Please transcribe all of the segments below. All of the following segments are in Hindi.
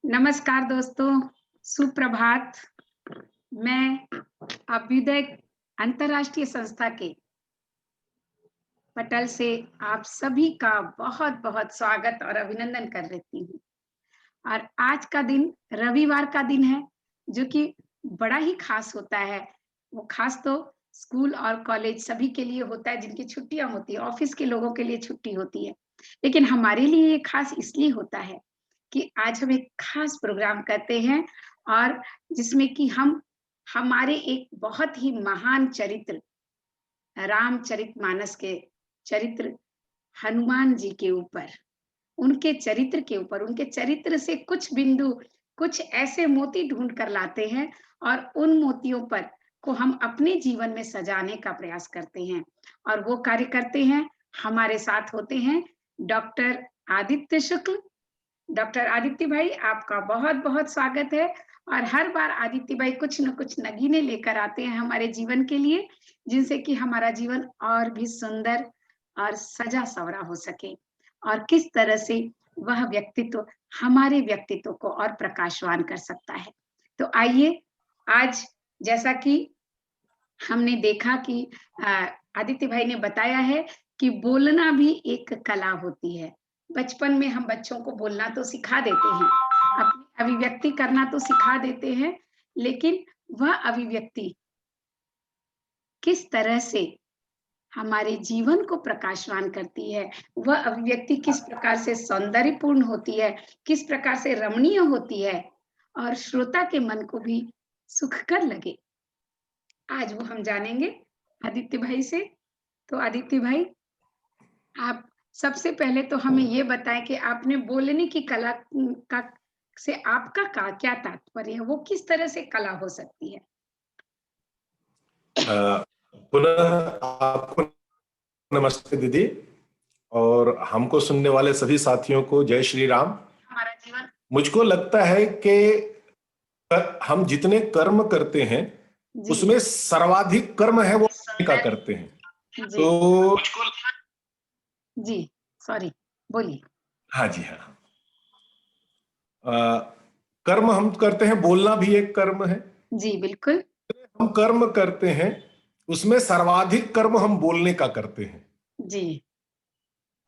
नमस्कार दोस्तों, सुप्रभात। मैं अभ्युदय अंतर्राष्ट्रीय संस्था के पटल से आप सभी का बहुत-बहुत स्वागत और अभिनंदन कर लेती हूँ। और आज का दिन रविवार का दिन है, जो कि बड़ा ही खास होता है। वो खास तो स्कूल और कॉलेज सभी के लिए होता है जिनकी छुट्टियाँ होती हैं, ऑफ़िस के लोगों के लिए छुट्टी होती है। लेकिन हमारे लिए ये खास इसलिए होता है कि आज हम एक खास प्रोग्राम करते हैं और जिसमें कि हम हमारे एक बहुत ही महान चरित्र रामचरितमानस के चरित्र हनुमान जी के ऊपर उनके चरित्र से कुछ बिंदु, कुछ ऐसे मोती ढूँढ कर लाते हैं और उन मोतियों पर को हम अपने जीवन में सजाने का प्रयास करते हैं। और वो कार्य करते हैं, हमारे साथ होते हैं डॉक्टर आदित्य शुक्ल। डॉक्टर आदित्य भाई, आपका बहुत-बहुत स्वागत है। और हर बार आदित्य भाई कुछ न कुछ नगीने लेकर आते हैं हमारे जीवन के लिए, जिनसे कि हमारा जीवन और भी सुंदर और सजा-संवरा हो सके। और किस तरह से वह व्यक्तित्व हमारे व्यक्तित्व को और प्रकाशवान कर सकता है। तो आइए, आज जैसा कि हमने देखा कि आदित्य भाई ने बताया है कि बोलना भी एक कला होती है। बचपन में हम बच्चों को बोलना तो सिखा देते हैं, अपनी अभिव्यक्ति करना तो सिखा देते हैं, लेकिन वह अभिव्यक्ति किस तरह से हमारे जीवन को प्रकाशवान करती है, वह अभिव्यक्ति किस प्रकार से सौंदर्यपूर्ण होती है, किस प्रकार से रमणीय होती है और श्रोता के मन को भी सुखकर लगे। आज वो हम जानेंगे आदित्य भाई से। तो आदित्य भाई, आप सबसे पहले तो हमें ये बताएँ कि आपने बोलने की कला का से आपका का क्या तात्पर्य है? वो किस तरह से कला हो सकती है? पुनः आपको नमस्ते दीदी, और हमको सुनने वाले सभी साथियों को जय श्री राम। हमारा जीवन मुझको लगता है कि हम जितने कर्म करते हैं जी, उसमें सर्वाधिक कर्म है वो का सुंदर करते हैं। जी, तो जी, सॉरी, बोलिए। हाँ जी, हाँ। कर्म हम करते हैं, बोलना भी एक कर्म है। जी, बिल्कुल। हम कर्म करते हैं उसमें सर्वाधिक कर्म हम बोलने का करते हैं। जी,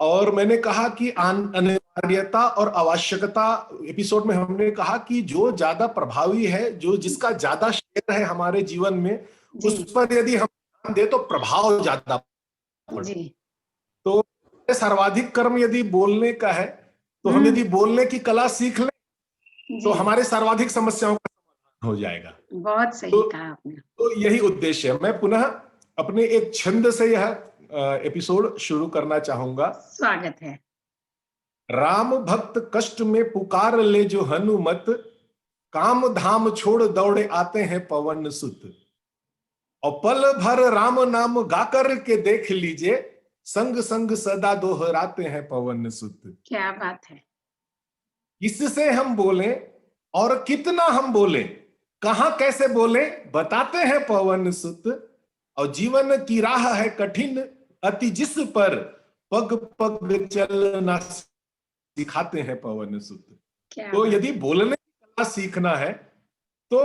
और मैंने कहा कि अनिवार्यता और आवश्यकता एपिसोड में हमने कहा कि जो ज्यादा प्रभावी है, जो जिसका ज्यादा शेयर है हमारे जीवन में, जी, उस पर यदि हम ध्यान दें तो प्रभाव ज्यादा पड़े। जी, तो सर्वाधिक कर्म यदि बोलने का है, तो हम यदि बोलने की कला सीख लें तो जी, हमारे सर्वाधिक समस्याओं का समाधान हो जाएगा। बहुत सही तो, कहा आपने। तो यही उद्देश्य है। मैं पुनः अपने एक छंद से यह एपिसोड शुरू करना चाहूंगा। स्वागत है। राम भक्त कष्ट में पुकार ले जो हनुमत, काम धाम छोड़ दौड़े आते हैं पवन सुत। और पल भर राम नाम गाकर के देख लीजिए, संग संग सदा दोहराते हैं पवन सुत। क्या बात है! किससे हम बोलें और कितना हम बोलें, कहां कैसे बोलें, बताते हैं पवन सुत। और जीवन की राह है कठिन अति, जिस पर पग पग चलना सिखाते हैं पवन सुत। क्या तो बात! यदि बोलने की कला सीखना है तो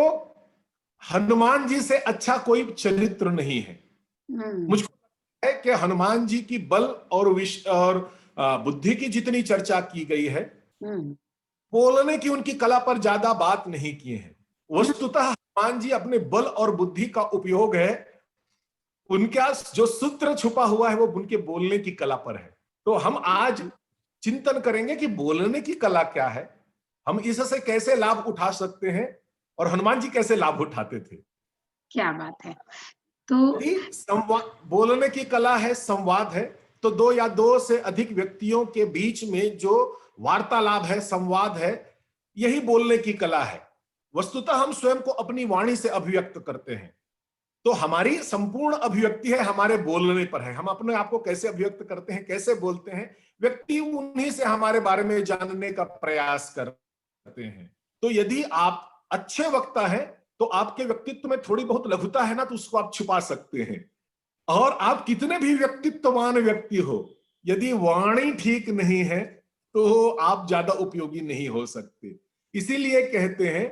हनुमान जी से अच्छा कोई चरित्र नहीं है। हुँ, मुझको लगता है कि हनुमान जी की बल और बुद्धि की जितनी चर्चा की गई है, हुँ, बोलने की उनकी कला पर ज्यादा बात नहीं किए हैं। हुँ, वस्तुतः हनुमान जी अपने बल और बुद्धि का उपयोग है, उनका जो सूत्र छुपा हुआ है वो उनके बोलने की कला पर है। तो हम आज चिंतन करेंगे कि बोलने की कला क्या है, हम इससे कैसे लाभ उठा सकते हैं और हनुमान जी कैसे लाभ उठाते थे। क्या बात है! तो यदि संवाद बोलने की कला है, संवाद है, तो दो या दो से अधिक व्यक्तियों के बीच में जो वार्तालाप है, संवाद है, यही बोलने की कला है। वस्तुतः हम स्वयं को अपनी वाणी से अभिव्यक्त करते हैं, तो हमारी संपूर्ण अभिव्यक्ति है हमारे बोलने पर है। हम अपने आप को कैसे अभिव्यक्त करते हैं, कैसे बोलते हैं, व्यक्ति उन्हीं से हमारे बारे में जानने का प्रयास करते हैं। तो यदि आप अच्छे वक्ता हैं तो आपके व्यक्तित्व में थोड़ी बहुत लघुता है ना, तो उसको आप छुपा सकते हैं। और आप कितने भी व्यक्तित्ववान व्यक्ति हो, यदि वाणी ठीक नहीं है तो आप ज्यादा उपयोगी नहीं हो सकते। इसीलिए कहते हैं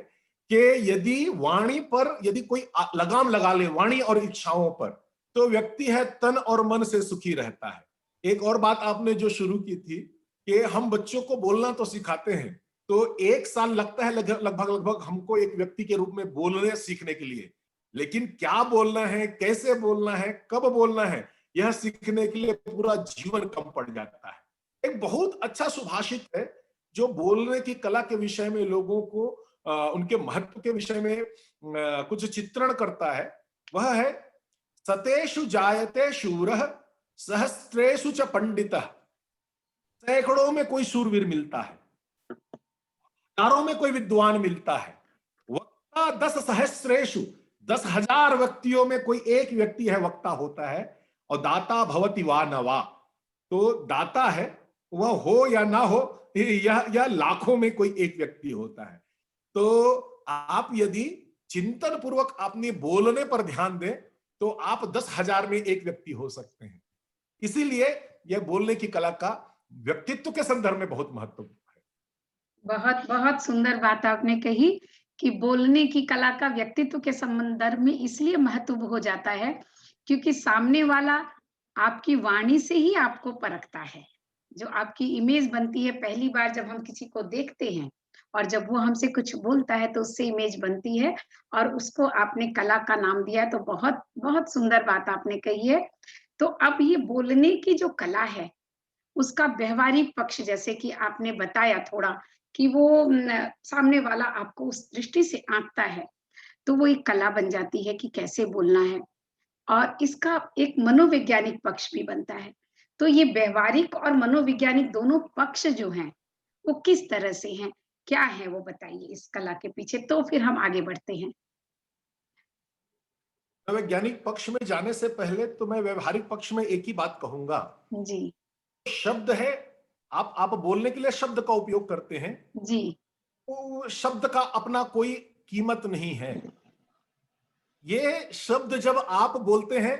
कि यदि वाणी पर यदि कोई लगाम लगा ले, वाणी और इच्छाओं पर, तो व्यक्ति है तन और मन से सुखी रहता है। एक और बात आपने जो शुरू की थी कि हम बच्चों को बोलना तो सिखाते हैं, तो 1 साल लगता है लगभग लगभग हमको एक व्यक्ति के रूप में बोलने सीखने के लिए, लेकिन क्या बोलना है, कैसे बोलना है, कब बोलना है, यह सीखने के लिए पूरा जीवन कम पड़ जाता है। एक बहुत अच्छा सुभाषित है जो बोलने की कला के विषय में लोगों को उनके महत्व के विषय में कुछ चित्रण करता है। वह है, सतेषु जायते शूरः सहस्त्रेषु च पंडितः। सैकड़ों में कोई शूरवीर मिलता है, हजारों में कोई विद्वान मिलता है। वक्ता 10 सहस्रेषु, 10,000 व्यक्तियों में कोई एक व्यक्ति है वक्ता होता है। और दाता भवति वा न वा, तो दाता है वह हो या ना हो, यह लाखों में कोई एक व्यक्ति होता है। तो आप यदि चिंतन पूर्वक अपने बोलने पर ध्यान दें तो आप 10,000 में एक व्यक्ति हो सकते हैं। इसीलिए यह बोलने की कला का व्यक्तित्व के संदर्भ में बहुत महत्वपूर्ण है। बहुत बहुत सुंदर बात आपने कही कि बोलने की कला का व्यक्तित्व के संदर्भ में इसलिए महत्व हो जाता है क्योंकि सामने वाला आपकी वाणी से ही आपको परखता है। जो आपकी इमेज बनती है पहली बार जब हम किसी को देखते हैं और जब वो हमसे कुछ बोलता है तो उससे इमेज बनती है और उसको आपने कला का नाम दिया, तो बहुत बहुत सुंदर बात आपने कही है। तो अब ये बोलने की जो कला है उसका व्यवहारिक पक्ष, जैसे कि आपने बताया थोड़ा कि वो सामने वाला आपको उस दृष्टि से आंकता है, तो वो एक कला बन जाती है कि कैसे बोलना है। और इसका एक मनोवैज्ञानिक पक्ष भी बनता है। तो ये व्यवहारिक और मनोवैज्ञानिक दोनों पक्ष जो हैं, वो किस तरह से हैं? क्या है वो बताइए इस कला के पीछे, तो फिर हम आगे बढ़ते हैं। वैज्ञानिक पक्ष में जाने से पहले तो मैं व्यवहारिक पक्ष में एक ही बात कहूंगा। जी, शब्द है, आप बोलने के लिए शब्द का उपयोग करते हैं, जी, तो शब्द का अपना कोई कीमत नहीं है। ये शब्द जब आप बोलते हैं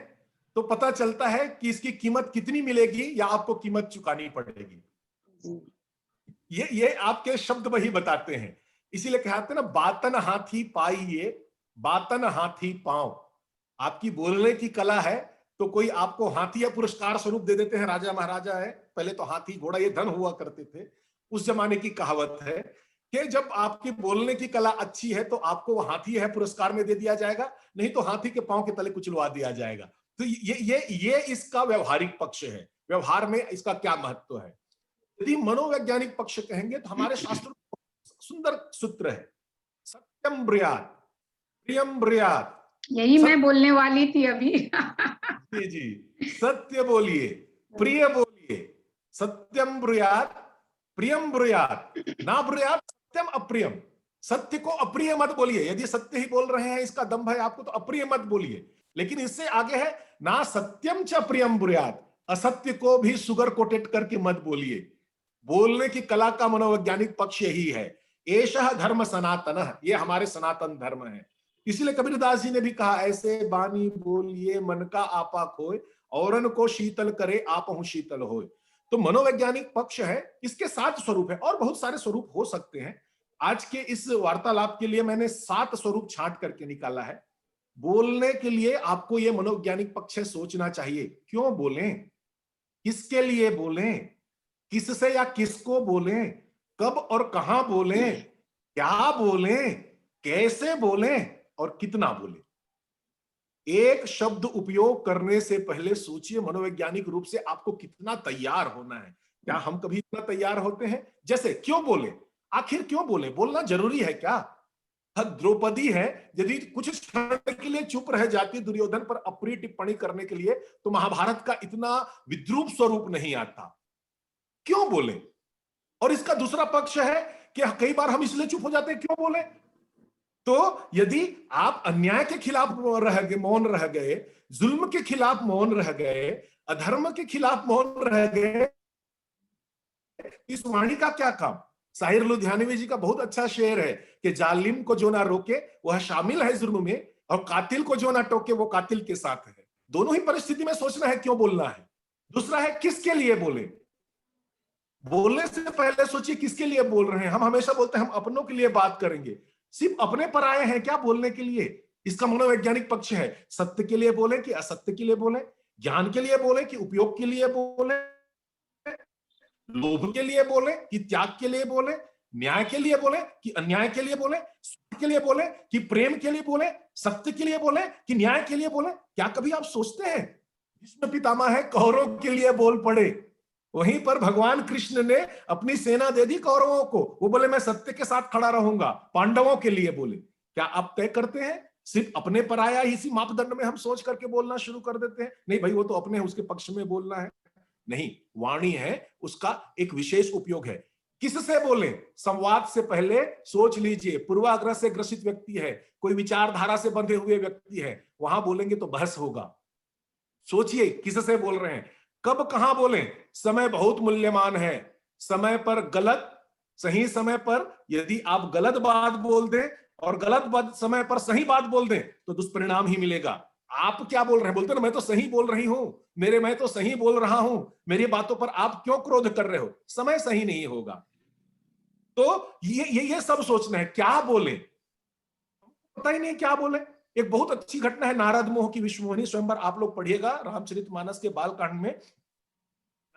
तो पता चलता है कि इसकी कीमत कितनी मिलेगी या आपको कीमत चुकानी पड़ेगी। जी, ये आपके शब्द वही बताते हैं। इसीलिए कहते हैं ना, बातन हाथी पाइए, बातन हाथी पांव। आपकी बोलने की कला है तो कोई आपको हाथी या पुरस्कार स्वरूप दे देते हैं। राजा महाराजा है, पहले तो हाथी घोड़ा ये धन हुआ करते थे। उस जमाने की कहावत है कि जब आपकी बोलने की कला अच्छी है तो आपको वो हाथी है पुरस्कार में दे दिया जाएगा, नहीं तो हाथी के पांव के तले कुचलवा दिया जाएगा। तो ये इसका व्यवहारिक पक्ष है। व्यवहार में इसका क्या महत्व है। यदि मनोवैज्ञानिक पक्ष कहेंगे तो हमारे शास्त्र में सुंदर सूत्र है, सत्यम ब्रूयात, प्रियम ब्रूयात। यही मैं बोलने वाली थी अभी। जी जी, सत्य बोलिए, प्रिय बोलिए, सत्यम ब्रूयात, प्रियम ब्रूयात, ना ब्रूयात सत्यम अप्रियम। सत्य को अप्रिय मत बोलिए। यदि सत्य ही बोल रहे हैं, इसका दम है आपको, तो अप्रिय मत बोलिए। लेकिन इससे आगे है, ना सत्यम च प्रियम ब्रूयात, असत्य को भी सुगर कोटेड करके मत बोलिए। बोलने की कला का मनोवैज्ञानिक पक्ष यही है। एषः धर्म सनातन, ये हमारे सनातन धर्म है। इसलिए कबीरदास जी ने भी कहा, ऐसे बानी बोलिए मन का आपा खोए, औरन को शीतल करे आप हूं शीतल होए। तो मनोवैज्ञानिक पक्ष है, इसके 7 स्वरूप है और बहुत सारे स्वरूप हो सकते हैं। आज के इस वार्तालाप के लिए मैंने 7 स्वरूप छांट करके निकाला है। बोलने के लिए आपको यह मनोवैज्ञानिक पक्ष है, सोचना चाहिए क्यों बोलें, किसके लिए बोलें, किससे या किसको बोलें, कब और कहां बोलें, क्या बोलें, कैसे बोलें और कितना बोलें। एक शब्द उपयोग करने से पहले सोचिए मनोवैज्ञानिक रूप से आपको कितना तैयार होना है। क्या हम कभी इतना तैयार होते हैं? जैसे क्यों बोले, आखिर क्यों बोले, बोलना जरूरी है क्या? द्रौपदी है, यदि कुछ क्षण के लिए चुप रह जाती दुर्योधन पर अप्रिय टिप्पणी करने के लिए, तो महाभारत का इतना विद्रूप स्वरूप नहीं आता। क्यों बोले? और इसका दूसरा पक्ष है कि कई बार हम इसलिए चुप हो जाते हैं, क्यों बोले? तो यदि आप अन्याय के खिलाफ मौन रह गए, जुल्म के खिलाफ मौन रह गए, अधर्म के खिलाफ मौन रह गए, इस वाणी का क्या काम? साहिर लुधियानवी जी का बहुत अच्छा शेर है कि जालिम को जो ना रोके वह शामिल है जुर्म में, और कातिल को जो ना टोके वो कातिल के साथ है। दोनों ही परिस्थिति में सोचना है क्यों बोलना है। दूसरा है किसके लिए बोले। बोलने से पहले सोचिए किसके लिए बोल रहे हैं। हम हमेशा बोलते हैं हम अपनों के लिए बात करेंगे, सिर्फ अपने पर आए हैं क्या बोलने के लिए? इसका मनोवैज्ञानिक पक्ष है। सत्य के लिए बोले कि असत्य के लिए बोले, ज्ञान के लिए बोले कि उपयोग के लिए बोले, लोभ के लिए बोले कि त्याग के लिए बोले, न्याय के लिए बोले कि अन्याय के लिए बोले, सुख के लिए बोले कि प्रेम के लिए बोले, सत्य के लिए बोले कि न्याय के लिए बोले। क्या कभी आप सोचते हैं भीष्म पितामह है कौरवों के लिए बोल पड़े, वहीं पर भगवान कृष्ण ने अपनी सेना दे दी कौरवों को, वो बोले मैं सत्य के साथ खड़ा रहूंगा, पांडवों के लिए बोले। क्या आप तय करते हैं सिर्फ अपने पर आया इसी मापदंड में हम सोच करके बोलना शुरू कर देते हैं? नहीं भाई वो तो अपने उसके पक्ष में बोलना है। नहीं, वाणी है उसका एक विशेष उपयोग है। किससे बोले? संवाद से पहले सोच लीजिए, पूर्वाग्रह से ग्रसित व्यक्ति है, कोई विचारधारा से बंधे हुए व्यक्ति है, वहां बोलेंगे तो बहस होगा। सोचिए किससे बोल रहे हैं, कब कहां बोले। समय बहुत मूल्यवान है। समय पर गलत, सही समय पर यदि आप गलत बात बोल दें और समय पर सही बात बोल दें तो दुष्परिणाम ही मिलेगा। आप क्या बोल रहे हैं? बोलते ना मैं तो सही बोल रही हूं, मैं तो सही बोल रहा हूं, मेरी बातों पर आप क्यों क्रोध कर रहे हो? समय सही नहीं होगा। तो ये सब सोचना है क्या बोले, पता ही नहीं क्या बोले। एक बहुत अच्छी घटना है नारद मोह की विश्वमोहिनी स्वयंवर, आप लोग पढ़िएगा रामचरितमानस के बालकांड में।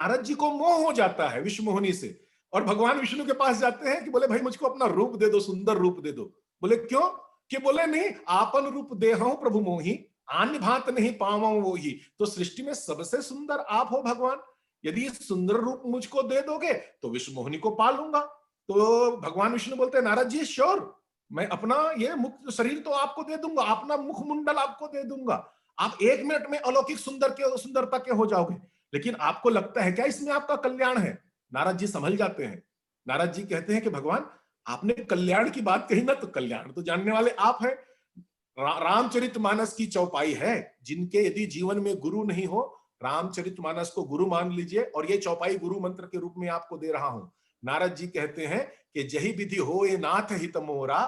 नारद जी को मोह हो जाता है विश्वमोहिनी से और भगवान विष्णु के पास जाते हैं कि बोले भाई मुझको अपना रूप दे दो, सुंदर रूप दे दो। बोले क्यों? कि बोले नहीं आपन रूप दे हूं प्रभु मोही, अन्य भांत नहीं पावं वो ही। तो सृष्टि में सबसे सुंदर आप हो भगवान, यदि सुंदर रूप मुझको दे दोगे तो विश्वमोहिनी को पालूंगा। तो भगवान विष्णु बोलते हैं नारद जी श्योर, मैं अपना ये मुख शरीर तो आपको दे दूंगा, अपना मुखमंडल आपको दे दूंगा, आप 1 मिनट में अलौकिक सुंदरता के हो जाओगे। लेकिन आपको लगता है क्या इसमें आपका कल्याण है? नारद जी समझ जाते हैं। नारद जी कहते हैं कि भगवान आपने कल्याण की बात कही ना, तो कल्याण तो जानने वाले आप हैं। रामचरितमानस की चौपाई है, जिनके यदि जीवन में गुरु नहीं हो, रामचरितमानस को गुरु मान लीजिए और ये चौपाई गुरु मंत्र के रूप में आपको दे रहा हूं। नारद जी कहते हैं कि जही विधि हो ये नाथ हित मोरा,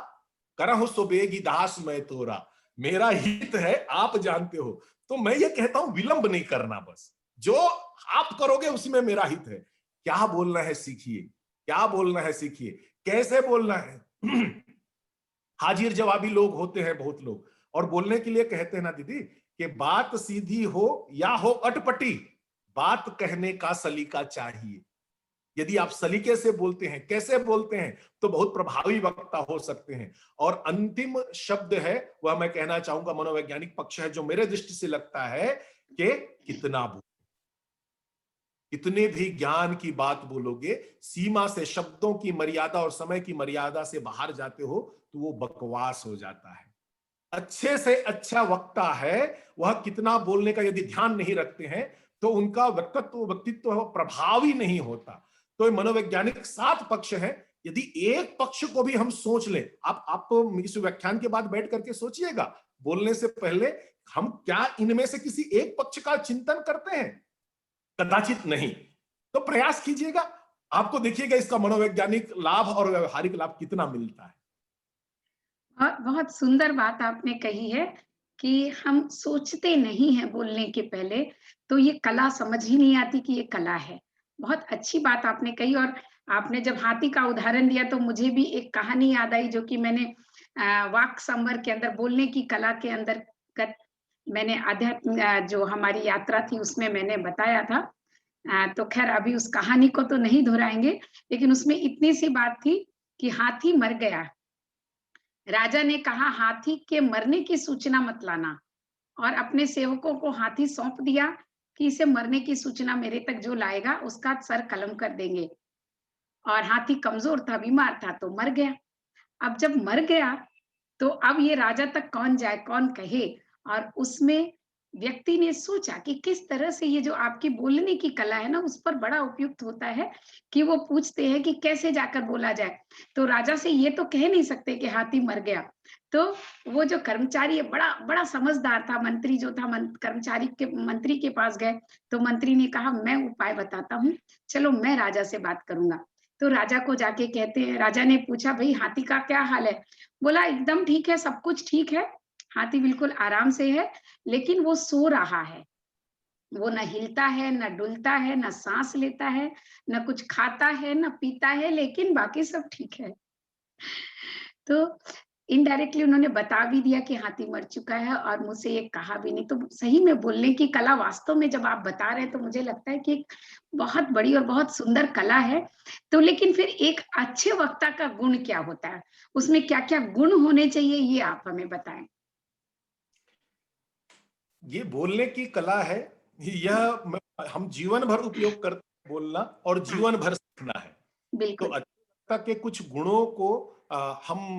करहु सो बेगी दास मैं तोरा। मेरा हित है आप जानते हो, तो मैं ये कहता हूं विलंब नहीं करना, बस जो आप करोगे उसमें मेरा हित है। क्या बोलना है सीखिए, क्या बोलना है सीखिए, कैसे बोलना है। हाजिर जवाबी लोग होते हैं बहुत लोग, और बोलने के लिए कहते हैं ना दीदी कि बात सीधी हो या हो अटपटी, बात कहने का सलीका चाहिए। यदि आप सलीके से बोलते हैं, कैसे बोलते हैं, तो बहुत प्रभावी वक्ता हो सकते हैं। और अंतिम शब्द है वह मैं कहना चाहूंगा, मनोवैज्ञानिक पक्ष है जो मेरे दृष्टि से लगता है कि कितना बोल, कितने भी ज्ञान की बात बोलोगे, सीमा से, शब्दों की मर्यादा और समय की मर्यादा से बाहर जाते हो तो वो बकवास हो जाता है। अच्छे से अच्छा वक्ता है वह कितना बोलने का यदि ध्यान नहीं रखते हैं तो उनका व्यक्तित्व प्रभावी नहीं होता। तो मनोवैज्ञानिक 7 पक्ष है, यदि एक पक्ष को भी हम सोच लें, आप इस व्याख्यान के बाद बैठ करके सोचिएगा, बोलने से पहले हम क्या इनमें से किसी एक पक्ष का चिंतन करते हैं? कदाचित नहीं। तो प्रयास कीजिएगा, आपको देखिएगा इसका मनोवैज्ञानिक लाभ और व्यवहारिक लाभ कितना मिलता है। बहुत सुंदर बात आपने कही है कि हम सोचते नहीं हैं बोलने के पहले, तो ये कला समझ ही नहीं आती कि ये कला है। बहुत अच्छी बात आपने कही और आपने जब हाथी का उदाहरण दिया तो मुझे भी एक कहानी याद आई जो कि मैंने वाक संवर के अंदर बोलने की कला के अंतर्गत मैंने जो हमारी यात्रा थी उसमें मैंने बताया था। तो ख़ैर अभी उस कहानी को तो नहीं दोहराएँगे, लेकिन उसमें इतनी सी बात थी कि हाथी मर गया। राजा ने कहा हाथी के मरने की सूचना मत लाना और अपने सेवकों को हाथी सौंप दिया कि इसे मरने की सूचना मेरे तक जो लाएगा उसका सर कलम कर देंगे। और हाथी कमजोर था, बीमार था तो मर गया। अब जब मर गया तो अब ये राजा तक कौन जाए, कौन कहे? और उसमें व्यक्ति ने सोचा कि किस तरह से ये जो आपकी बोलने की कला है ना, उस पर बड़ा उपयुक्त होता है कि वो पूछते हैं कि कैसे जाकर बोला जाए। तो राजा से ये तो कह नहीं सकते कि हाथी मर गया। तो वो जो कर्मचारी है, बड़ा बड़ा समझदार था, मंत्री जो था, मंत्री के पास गए, तो मंत्री ने कहा, "मैं उपाय बताता हूँ, चलो मैं राजा से बात करूँगा।" तो राजा को जाके कहते हैं, राजा ने पूछा, "भई हाथी का क्या हाल है?" बोला एकदम ठीक है, सब कुछ ठीक है, हाथी बिल्कुल आराम से है, लेकिन वो सो रहा है। वो ना हिलता है, ना डुलता है, ना साँस लेता है, ना कुछ खाता है, ना पीता है, लेकिन बाकी सब ठीक है। तो इनडायरेक्टली उन्होंने बता भी दिया कि हाथी मर चुका है और मुझसे ये कहा भी नहीं। तो सही में बोलने की कला वास्तव में जब आप बता रहे हैं तो मुझे लगता है कि एक बहुत बड़ी और बहुत सुंदर कला है। तो लेकिन फिर एक अच्छे वक्ता का गुण क्या होता है? उसमें क्या-क्या गुण होने चाहिए ये आप हमें बताएँ? ये बोलने की कला है, यह हम जीवन भर उपयोग करते हैं बोलना, और हाँ, जीवन भर सीखना है। तो बिल्कुल। अध्यात्मता के कुछ गुणों को हम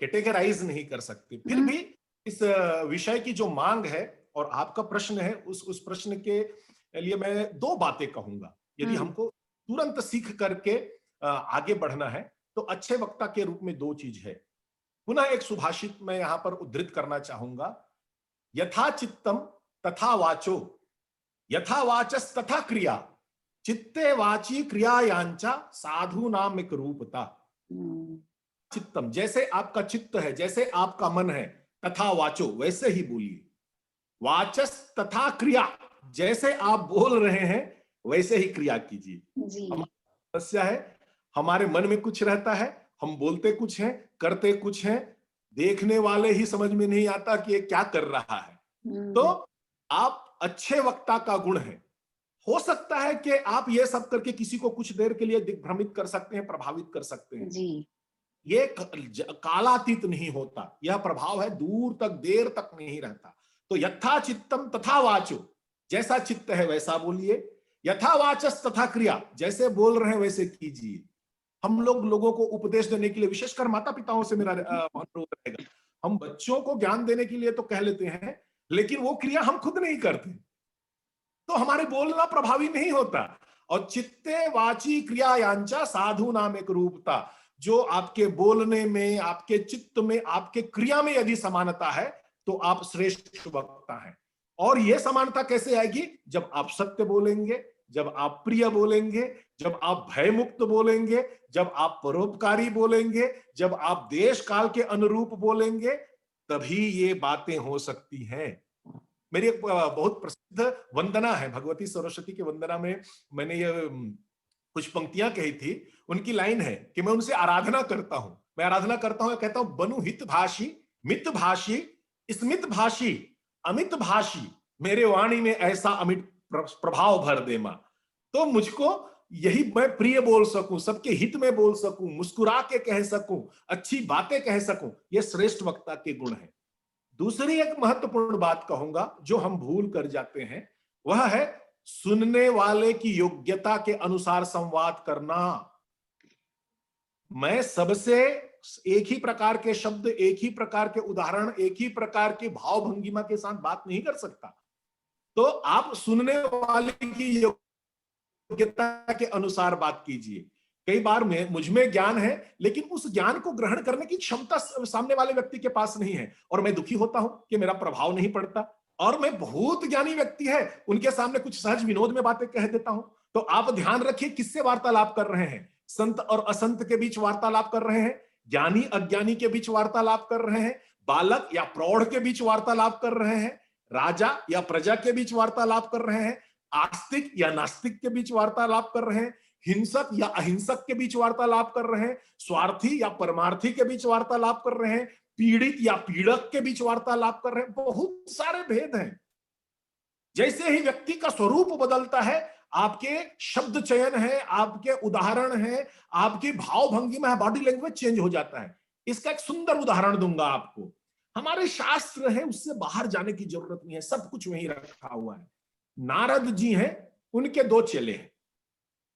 कैटेगराइज नहीं कर सकते। फिर हुँ, भी इस विषय की जो मांग है और आपका प्रश्न है, उस प्रश्न के लिए मैं दो बातें कहूंगा। यदि हुँ, हमको तुरंत सीख करके आगे बढ़ना है, तो अच्छे वक्ता के रूप में दो चीज है। पुनः एक सुभाषित मैं यहां पर उद्धृत करना चाहूंगा। यथा चित्तम तथा वाचो, यथा वाचस तथा क्रिया, चित्ते वाची क्रियायांचा साधु नाम एक रूपता। हुँ, चित्तम, जैसे आपका चित्त है, जैसे आपका मन है, तथा वाचो, वैसे ही बोलिए। वाचस तथा क्रिया, जैसे आप बोल रहे हैं वैसे ही क्रिया कीजिए। जी, हमारी समस्या है, हमारे मन में कुछ रहता है, हम बोलते कुछ हैं, करते कुछ हैं, देखने वाले ही समझ में नहीं आता कि ये क्या कर रहा है। तो हुँ, आप अच्छे वक्ता का गुण है, हो सकता है कि आप ये सब करके किसी को कुछ देर के लिए दिग्भ्रमित कर सकते हैं, प्रभावित कर सकते हैं। जी, ये कालातीत नहीं होता, यह प्रभाव है दूर तक, देर तक नहीं रहता। तो यथा चित्तम तथा वाचो, जैसा चित्त है वैसा बोलिए। यथा वाचस तथा क्रिया, जैसे बोल रहे हैं वैसे कीजिए। हम लोग लोगों को उपदेश देने के लिए, विशेषकर माता पिताओं से मेरा अनुरोध रहेगा। हम बच्चों को ज्ञान देने के लिए तो कह लेते हैं, लेकिन वो क्रिया हम खुद नहीं करते, तो हमारे बोलना प्रभावी नहीं होता। और चित्ते वाची क्रिया यांचा साधु नाम एक रूपता, जो आपके बोलने में, आपके चित्त में, आपके क्रिया में यदि समानता है, तो आप श्रेष्ठ वक्ता हैं। और यह समानता कैसे आएगी? जब आप सत्य बोलेंगे, जब आप प्रिय बोलेंगे, जब आप भयमुक्त बोलेंगे, जब आप परोपकारी बोलेंगे, जब आप देश काल के अनुरूप बोलेंगे, तभी ये बातें हो सकती हैं। मेरी एक बहुत प्रसिद्ध वंदना है, भगवती सरस्वती की वंदना में मैंने ये कुछ पंक्तियां कही थी। उनकी लाइन है कि मैं उनसे आराधना करता हूं, मैं आराधना करता हूं, कहता हूं, बनु हित भाषी, मित भाषी, स्मित भाषी, अमित भाषी, मेरे वाणी में ऐसा अमित प्रभाव भर दे मां। तो मुझको यही, मैं प्रिय बोल सकूं, सबके हित में बोल सकूं, मुस्कुरा के कह सकूं, अच्छी बातें कह सकूं, ये श्रेष्ठ वक्ता के गुण है। दूसरी एक महत्वपूर्ण बात कहूंगा जो हम भूल कर जाते हैं, वह है सुनने वाले की योग्यता के अनुसार संवाद करना। मैं सबसे एक ही प्रकार के शब्द, एक ही प्रकार के उदाहरण, एक ही प्रकार की भाव भंगिमा के साथ बात नहीं कर सकता। तो आप सुनने वाले की योग्यता के अनुसार बात कीजिए। कई बार में मुझ में ज्ञान है, लेकिन उस ज्ञान को ग्रहण करने की क्षमता सामने वाले व्यक्ति के पास नहीं है, और मैं दुखी होता हूं कि मेरा प्रभाव नहीं पड़ता। और मैं बहुत ज्ञानी व्यक्ति है, उनके सामने कुछ सहज विनोद में बातें कह देता हूं। तो आप ध्यान रखिए किससे वार्तालाप कर रहे हैं। संत और असंत के बीच वार्तालाप कर रहे हैं, ज्ञानी अज्ञानी के बीच वार्तालाप कर रहे हैं, बालक या प्रौढ़ के बीच वार्तालाप कर रहे हैं, राजा या प्रजा के बीच वार्तालाप कर रहे हैं, आस्तिक या नास्तिक के बीच वार्तालाप कर रहे हैं, हिंसक या अहिंसक के बीच वार्तालाप कर रहे हैं, स्वार्थी या परमार्थी के बीच वार्तालाप कर रहे हैं, पीड़ित या पीड़क के बीच वार्तालाप कर रहे हैं। बहुत सारे भेद हैं। जैसे ही व्यक्ति का स्वरूप बदलता है, आपके शब्द चयन है, आपके उदाहरण है, आपकी भाव भंगिमा है, बॉडी लैंग्वेज चेंज हो जाता है। इसका एक सुंदर उदाहरण दूंगा आपको। हमारे शास्त्र है, उससे बाहर जाने की जरूरत नहीं है, सब कुछ वहीं रखा हुआ है। नारद जी हैं, उनके दो चेले हैं।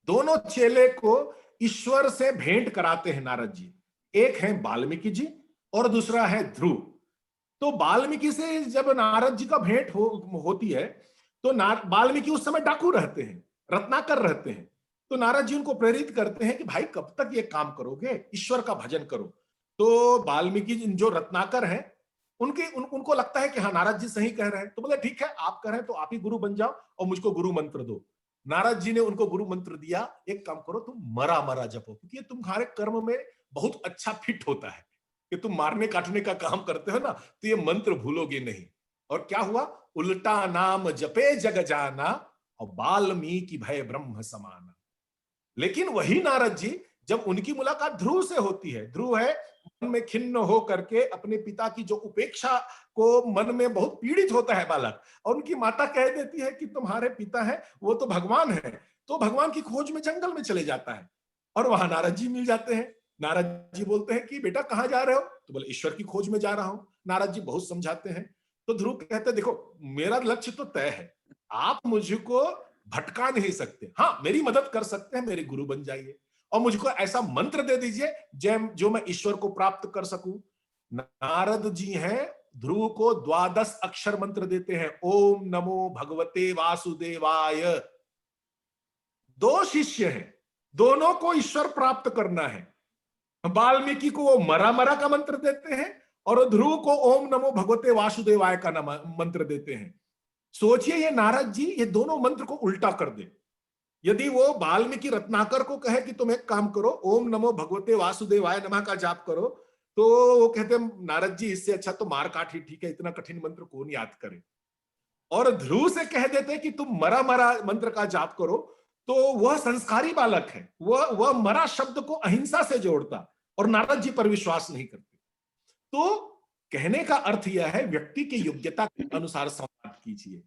दोनों चेले को ईश्वर से भेंट कराते हैं नारद जी। एक है वाल्मीकि जी और दूसरा है ध्रुव। तो वाल्मीकि से जब नारद जी का भेंट होती है, तो वाल्मीकि उस समय डाकू रहते हैं, रत्नाकर रहते हैं। तो नारद जी उनको प्रेरित करते हैं कि भाई कब तक ये काम करोगे, ईश्वर का भजन करो। तो वाल्मीकि जो रत्नाकर हैं, उनको लगता है कि हाँ नारद जी सही कह रहे हैं। तो बोले ठीक है, आप कह रहे हैं तो आप ही गुरु बन जाओ और मुझको गुरु मंत्र दो। नारद जी ने उनको गुरु मंत्र दिया, एक काम करो तुम मरा मरा जपो, क्योंकि ये तुम्हारे कर्म में बहुत अच्छा फिट होता है कि तुम मारने काटने का काम करते हो ना, तो ये मंत्र भूलोगे नहीं। और क्या हुआ, उल्टा नाम जपे जग जाना, और वाल्मीकि भय ब्रह्म समाना। लेकिन वही नारद जी, जब उनकी मुलाकात ध्रुव से होती है, ध्रुव है मन में खिन्न हो करके अपने पिता की जो उपेक्षा को, मन में बहुत पीड़ित होता है बालक, और उनकी माता कह देती है कि तुम्हारे पिता है वो तो भगवान है, तो भगवान की खोज में जंगल में चले जाता है, और वहां नारद जी मिल जाते हैं। नारद जी बोलते हैं कि बेटा कहां जा रहे हो? तो बोले ईश्वर की खोज में जा रहा हूं। नारद जी बहुत समझाते हैं, तो ध्रुव कहते हैं देखो मेरा लक्ष्य तो तय है, आप मुझको भटका नहीं सकते, हाँ मेरी मदद कर सकते हैं, मेरे गुरु बन जाइए और मुझको ऐसा मंत्र दे दीजिए जो मैं ईश्वर को प्राप्त कर सकूं। नारद जी हैं, ध्रुव को 12 अक्षर मंत्र देते हैं, ओम नमो भगवते वासुदेवाय। दो शिष्य हैं, दोनों को ईश्वर प्राप्त करना है। वाल्मीकि को वो मरा मरा का मंत्र देते हैं और ध्रुव को ओम नमो भगवते वासुदेवाय का मंत्र देते हैं। सोचिए ये नारद जी ये दोनों मंत्र को उल्टा कर दे। यदि वो वाल्मीकि रत्नाकर को कहे कि तुम एक काम करो, ओम नमो भगवते वासुदेवाय नमः का जाप करो, तो वो कहते हैं नारद जी इससे अच्छा तो मार काट ही ठीक है, इतना कठिन मंत्र कौन याद करे। और ध्रुव से कह देते कि तुम मरा मरा मंत्र का जाप करो, तो वह संस्कारी बालक है, वह मरा शब्द को अहिंसा से जोड़ता और नारद जी पर विश्वास नहीं करते। तो कहने का अर्थ यह है व्यक्ति की योग्यता के अनुसार संवाद कीजिए।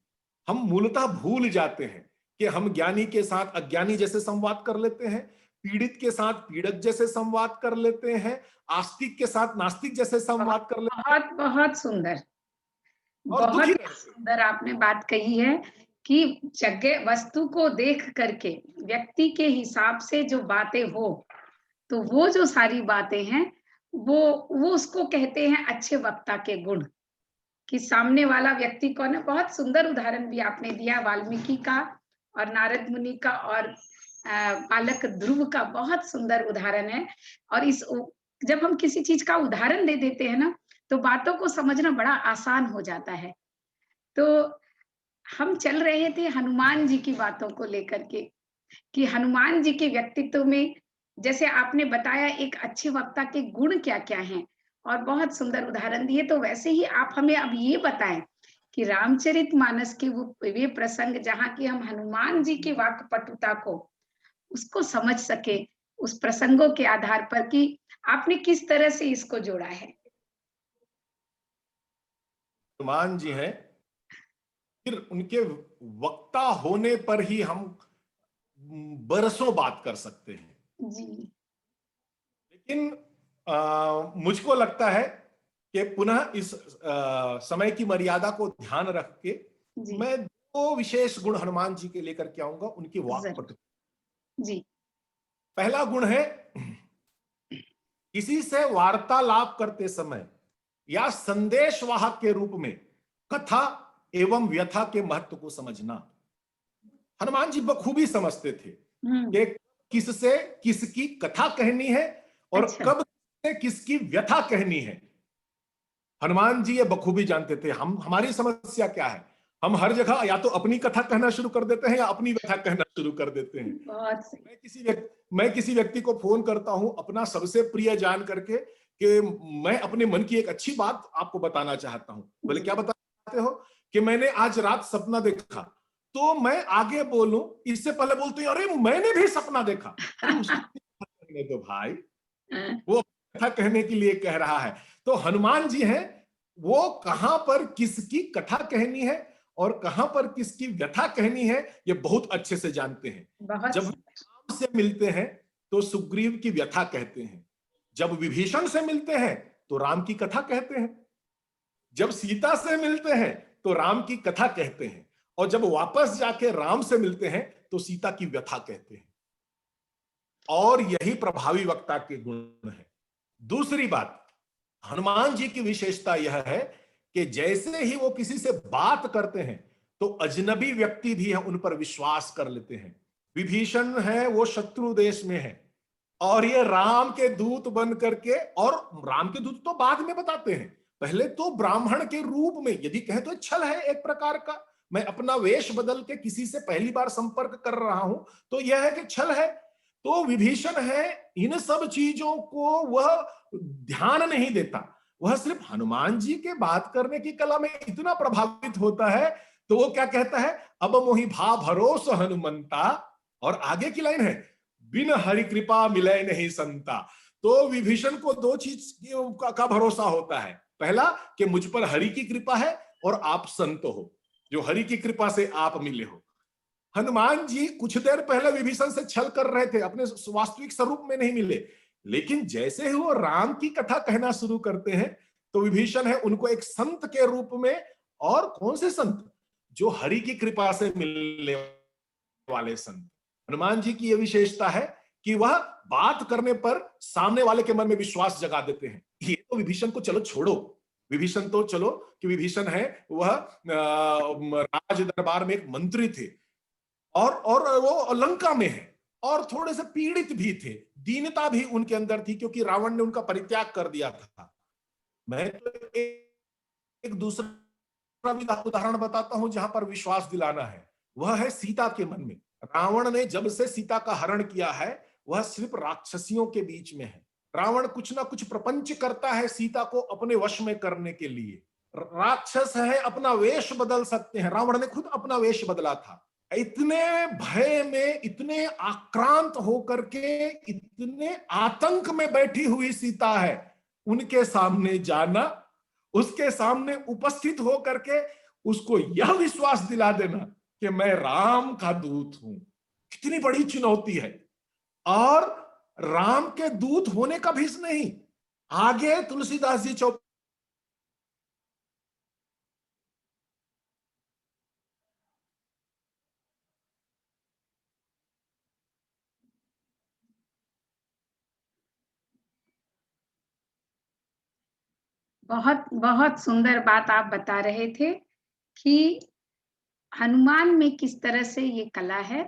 हम मूलतः भूल जाते हैं कि हम ज्ञानी के साथ अज्ञानी जैसे संवाद कर लेते हैं, पीड़ित के साथ पीड़क जैसे संवाद कर लेते हैं, आस्तिक के साथ नास्तिक जैसे संवाद कर लेते हैं, बहुत बहुत सुंदर, और बहुत दुखी ही रहते हैं। सुंदर आपने बात कही है कि जगह वस्तु को देख करके व्यक्ति के हिसाब से जो बातें हो, तो वो जो सारी बातें हैं, वो उसको कहते हैं अच्छे वक्ता के गुण। कि सामने वाला व्यक्ति कौन है। बहुत सुंदर उदाहरण भी आपने दिया वाल्मीकि का और नारद मुनि का और बालक ध्रुव का, बहुत सुंदर उदाहरण है। और जब हम किसी चीज का उदाहरण दे देते हैं ना, तो बातों को समझना बड़ा आसान हो जाता है। तो हम चल रहे थे हनुमान जी की बातों को लेकर के, कि हनुमान जी के व्यक्तित्व में जैसे आपने बताया एक अच्छे वक्ता के गुण क्या-क्या हैं और बहुत सुंदर उदाहरण दिए, तो वैसे ही आप हमें अब ये बताएँ कि रामचरितमानस के वे प्रसंग जहाँ की हम हनुमान जी की वाक्पटुता को उसको समझ सके, उस प्रसंगों के आधार पर कि आपने किस तरह से इसको जोड़ा है? हनुमान जी हैं, फिर उनके वक्ता होने पर ही हम बरसों बात कर सकते हैं। जी, लेकिन मुझको लगता है कि पुनः इस समय की मर्यादा को ध्यान रख के जी, मैं दो विशेष गुण हनुमान जी के लेकर के आऊंगा, उनकी ज़रूर। वाक्पटुता। जी, पहला गुण है किसी से वार्तालाप करते समय या संदेशवाहक के रूप में कथा एवं व्यथा के महत्व को समझना। हनुमान जी बखूबी समझते थे हुँ, कि किससे किसकी कथा कहनी है और अच्छा, कब से किसकी व्यथा कहनी है। हनुमान जी ये बखूबी जानते थे। हम हमारी समस्या क्या है, हम हर जगह या तो अपनी कथा कहना शुरू कर देते हैं या अपनी व्यथा कहना शुरू कर देते हैं। बहुत सही। मैं किसी व्यक्ति को फोन करता हूं अपना सबसे प्रिय जान करके कि मैं अपने मन की एक अच्छी बात आपको बताना चाहता हूं। बोले क्या जी, बताना चाहते हो? कि मैंने आज रात सपना देखा। तो मैं आगे बोलूं इससे पहले बोलते हैं अरे मैंने भी सपना देखा। अरे उसको कहने दो भाई, वो कथा कहने के लिए कह रहा है। तो हनुमान जी हैं, वो कहां पर किसकी कथा कहनी है और कहां पर किसकी व्यथा कहनी है ये बहुत अच्छे से जानते हैं। बहुत जब राम से मिलते हैं तो सुग्रीव की व्यथा कहते हैं, जब विभीषण से मिलते हैं तो राम की कथा कहते हैं, जब सीता से मिलते हैं तो राम की कथा कहते हैं, और जब वापस जाके राम से मिलते हैं तो सीता की व्यथा कहते हैं। और यही प्रभावी वक्ता के गुण है। दूसरी बात, हनुमान जी की विशेषता यह है कि जैसे ही वो किसी से बात करते हैं तो अजनबी व्यक्ति भी है उन पर विश्वास कर लेते हैं। विभीषण है वो शत्रु देश में है और ये राम के दूत बन करके, और राम के दूत तो बाद में बताते हैं, पहले तो ब्राह्मण के रूप में, यदि कहे तो छल है एक प्रकार का, मैं अपना वेश बदल के किसी से पहली बार संपर्क कर रहा हूं तो यह है कि छल है। तो विभीषण है, इन सब चीजों को वह ध्यान नहीं देता, वह सिर्फ हनुमान जी के बात करने की कला में इतना प्रभावित होता है, तो वो क्या कहता है, अब मोहि भा भरोस हनुमंता, और आगे की लाइन है, बिन हरि कृपा मिले नहीं संता। तो विभीषण को दो चीज का भरोसा होता है, पहला कि मुझ पर हरि की कृपा है और आप संत हो, जो हरि की कृपा से आप मिले हो। हनुमान जी कुछ देर पहले विभीषण से छल कर रहे थे, अपने वास्तविक स्वरूप में नहीं मिले, लेकिन जैसे ही वो राम की कथा कहना शुरू करते हैं तो विभीषण है उनको एक संत के रूप में, और कौन से संत, जो हरि की कृपा से मिलने वाले संत। हनुमान जी की यह विशेषता है कि वह बात करने पर सामने वाले के मन में विश्वास जगा देते हैं। ये तो विभीषण को चलो छोड़ो, विभीषण तो चलो कि विभीषण है वह राज दरबार में एक मंत्री थे, और वो लंका में है, और थोड़े से पीड़ित भी थे, दीनता भी उनके अंदर थी, क्योंकि रावण ने उनका परित्याग कर दिया था। मैं तो एक दूसरा भी उदाहरण बताता हूं जहां पर विश्वास दिलाना है, वह है सीता के मन में। रावण ने जब से सीता का हरण किया है, वह सिर्फ राक्षसियों के बीच में है। रावण कुछ ना कुछ प्रपंच करता है सीता को अपने वश में करने के लिए। राक्षस है, अपना वेश बदल सकते हैं, रावण ने खुद अपना वेश बदला था। इतने भय में, इतने आक्रांत होकर के, इतने आतंक में बैठी हुई सीता है, उनके सामने जाना, उसके सामने उपस्थित होकर के उसको यह विश्वास दिला देना कि मैं राम का दूत हूं, कितनी बड़ी चुनौती है। और राम के दूत होने का भी नहीं, आगे तुलसीदास जी चौपाई बहुत बहुत सुंदर बात आप बता रहे थे कि हनुमान में किस तरह से ये कला है,